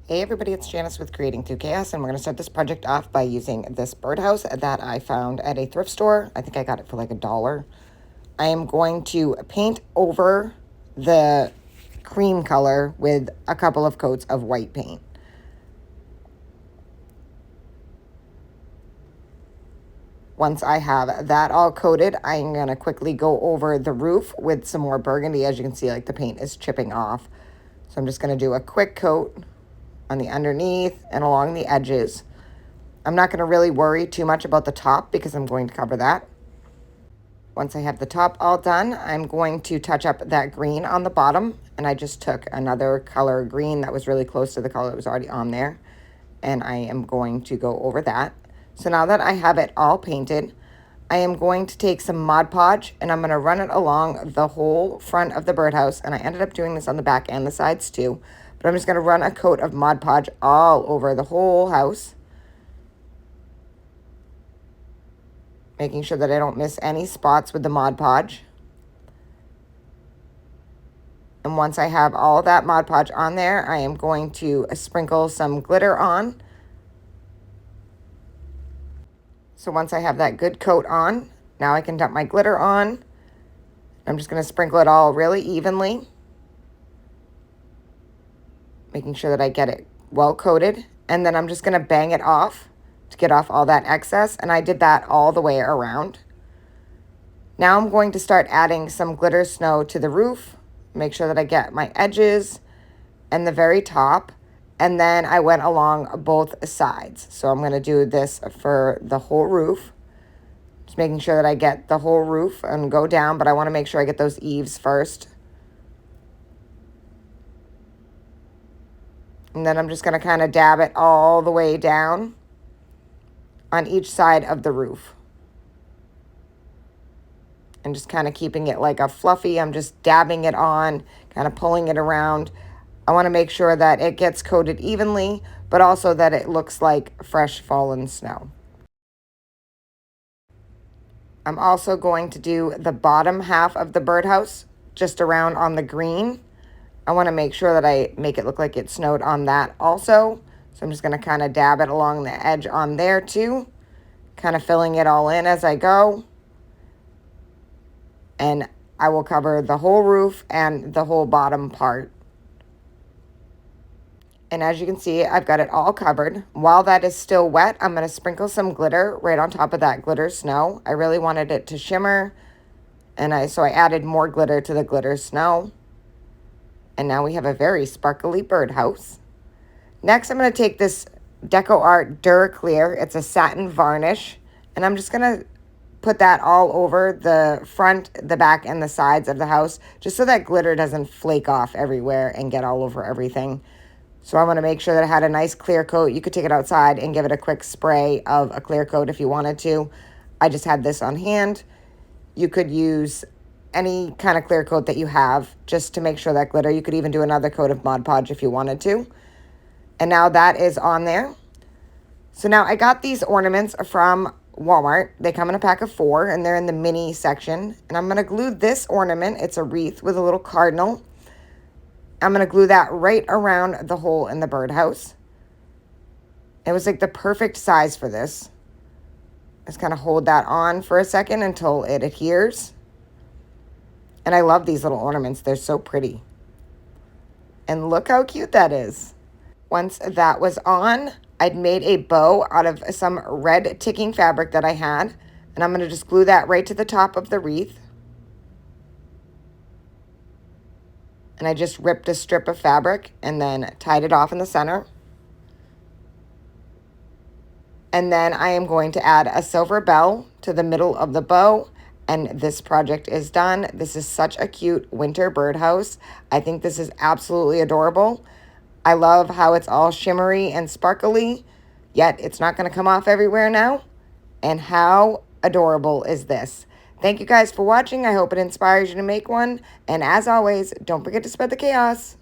Hey everybody, it's Janice with Creating Through Chaos, and we're going to start this project off by using this birdhouse that I found at a thrift store. I think I got it for like $1. I am going to paint over the cream color with a couple of coats of white paint. Once I have that all coated, I'm going to quickly go over the roof with some more burgundy. As you can see, like the paint is chipping off. So I'm just going to do a quick coat on the underneath and along the edges. I'm not going to really worry too much about the top because I'm going to cover that. Once I have the top all done, I'm going to touch up that green on the bottom. And I just took another color green that was really close to the color that was already on there. And I am going to go over that. So now that I have it all painted, I am going to take some Mod Podge and I'm going to run it along the whole front of the birdhouse. And I ended up doing this on the back and the sides too. But I'm just going to run a coat of Mod Podge all over the whole house, making sure that I don't miss any spots with the Mod Podge. And once I have all that Mod Podge on there, I am going to sprinkle some glitter on. So once I have that good coat on, now I can dump my glitter on. I'm just going to sprinkle it all really evenly, making sure that I get it well coated. And then I'm just going to bang it off to get off all that excess. And I did that all the way around. Now I'm going to start adding some glitter snow to the roof. Make sure that I get my edges and the very top. And then I went along both sides. So I'm going to do this for the whole roof. Just making sure that I get the whole roof and go down. But I want to make sure I get those eaves first. And then I'm just going to kind of dab it all the way down on each side of the roof. And just kind of keeping it like a fluffy. I'm just dabbing it on, kind of pulling it around. I want to make sure that it gets coated evenly, but also that it looks like fresh fallen snow. I'm also going to do the bottom half of the birdhouse, just around on the green. I want to make sure that I make it look like it snowed on that also. So I'm just going to kind of dab it along the edge on there too, kind of filling it all in as I go. And I will cover the whole roof and the whole bottom part. And as you can see, I've got it all covered. While that is still wet, I'm going to sprinkle some glitter right on top of that glitter snow. I really wanted it to shimmer, and so I added more glitter to the glitter snow. And now we have a very sparkly birdhouse. Next, I'm going to take this Decor Duraclear. It's a satin varnish, and I'm just going to put that all over the front, the back, and the sides of the house, just so that glitter doesn't flake off everywhere and get all over everything. So I want to make sure that it had a nice clear coat. You could take it outside and give it a quick spray of a clear coat if you wanted to. I just had this on hand. You could use any kind of clear coat that you have just to make sure that glitter. You could even do another coat of Mod Podge if you wanted to. And now that is on there. So now I got these ornaments from Walmart. They come in a pack of 4 and they're in the mini section. And I'm going to glue this ornament. It's a wreath with a little cardinal. I'm going to glue that right around the hole in the birdhouse. It was like the perfect size for this. Just kind of hold that on for a second until it adheres. And I love these little ornaments. They're so pretty. And look how cute that is. Once that was on, I'd made a bow out of some red ticking fabric that I had. And I'm going to just glue that right to the top of the wreath. And I just ripped a strip of fabric and then tied it off in the center. And then I am going to add a silver bell to the middle of the bow. And this project is done. This is such a cute winter birdhouse. I think this is absolutely adorable. I love how it's all shimmery and sparkly, yet it's not going to come off everywhere now. And how adorable is this? Thank you guys for watching. I hope it inspires you to make one. And as always, don't forget to spread the chaos.